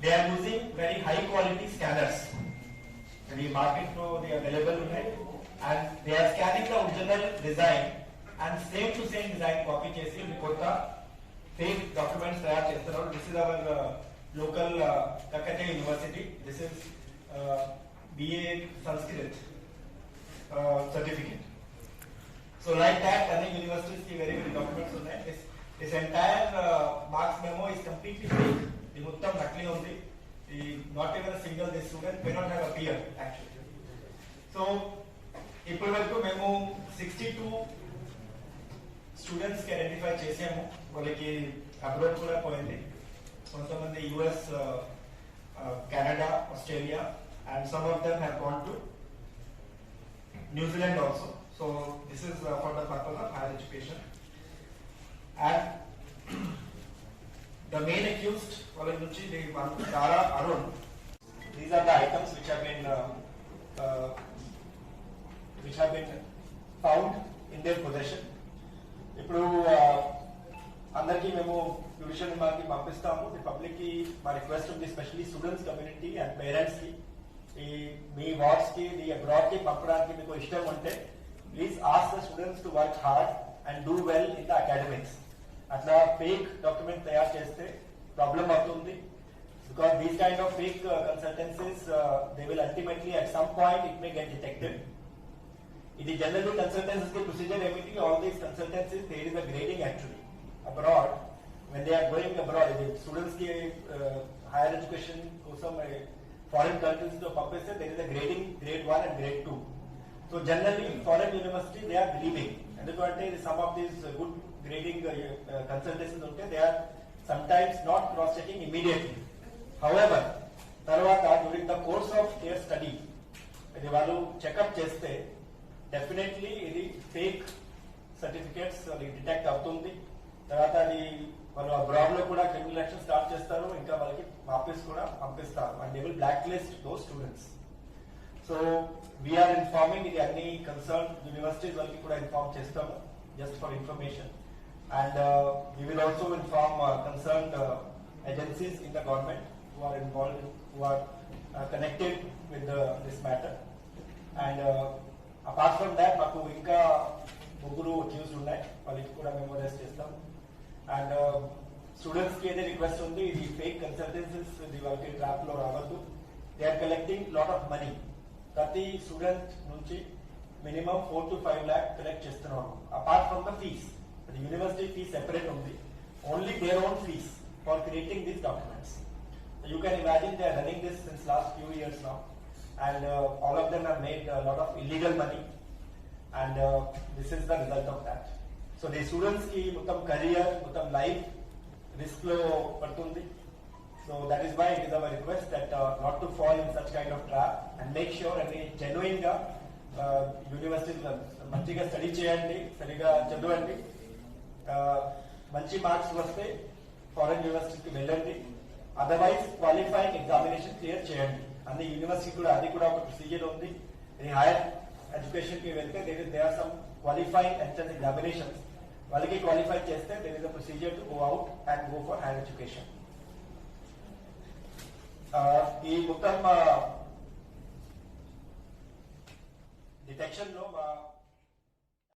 They are using very high quality scanners. The market pro they are available ఉన్నాయి and they are scanning the original design and same to same design copy చేసి కొత్త fake documents తయారు చేస్తున్నారు. This is our local Kakatiya University. This is BA Sanskrit certificate. So like that, other universities ki very documents ఉన్నాయి. This entire marks memo is completely fake. The muttam nakli undi. Not even a single this student may not have appeared actually. So ఇప్పటి వరకు మేము 62 students కి identify చేసాము. వాళ్ళకి abroad కూడా పోయింది. కొంతమంది US, Canada, Australia and some of them have gone to New Zealand also. So this is for the purpose of higher education. And the main accused, Tara Arun, these are the items which have been found in their possession. ఇప్పుడు అందరికీ మేము tuition మాకి పంపిస్తాము. Public కి మా request ఉంది, especially students community and parents కి, మీ wards కి అబ్రాడ్ కి పంపడానికి మీకు ఇష్టం ఉంటే please ask the students to work hard and do well in the academics. అట్లా ఫేక్ డాక్యుమెంట్ తయారు చేస్తే ప్రాబ్లం అవుతుంది. Because these kind of fake consultancies they will ultimately at some point it may get detected. ఇది generally consultancies కి procedure ఏమిటి? All these consultancies there is a grading actually abroad. when they are going abroad, students కి higher education కోసం foreign countries లో పంపిస్తే there is a grading, grade 1 and grade 2. So generally foreign university they are believing, ఎందుకంటే some of these good grading consultancies ఉంటే they are sometimes not cross checking immediately. However, తర్వాత during the course of their study ఇది వాళ్ళు checkup చేస్తే definitely ఇది fake certificates detect అవుతుంది. తర్వాత అది వాళ్ళు అబ్రాడ్ లో కూడా క్రిమినల్ యాక్షన్ స్టార్ట్ చేస్తారు, ఇంకా వాళ్ళకి వాపస్ కూడా పంపిస్తారు and they will black list those students. So we are informing, ఇది అన్ని కన్సర్న్ యూనివర్సిటీస్ వాళ్ళకి కూడా ఇన్ఫార్మ్ చేస్తాము just for information. And we will also inform concerned agencies in the government who are involved, who are connected with this matter. And apart from that, మాకు ఇంకా ముగ్గురు accused ఉన్నాయి, వాళ్ళకి కూడా మేము అరెస్ట్ చేస్తాం. అండ్ స్టూడెంట్స్ కి ఏదే రిక్వెస్ట్ ఉంది, ఇది ఫేక్ కన్సల్టెన్సీస్ ఇది వాళ్ళకి ట్రాప్ లో రావద్దు. They are collecting lot of money. ప్రతి స్టూడెంట్ నుంచి మినిమం 4 to 5 lakh కలెక్ట్ చేస్తున్నారు. Apart from the fees, university fees separate ఉంది, only their own fees for creating these documents. You can imagine they are running this since last few years now, and all of them have made a lot of illegal money, and this is the result of that. So the students ki muttam career, muttam life risk lo padutundi. So that is why it is our request that not to fall in such kind of trap and make sure any genuine ga universities manchiga study cheyandi, sariga chaduvandi, manchi marks vaste foreign university ki vellandi. Otherwise qualifying examination clear చేయండి. అన్ని university కూడా అది కూడా ఒక procedure ఉంది. Hire education కి వెళ్తే they are some qualifying entrance examinations, వాళ్ళకి క్వాలిఫై చేస్తే there is a procedure to go out and go for higher education. ఈ మొత్తం డిటెక్షన్ లో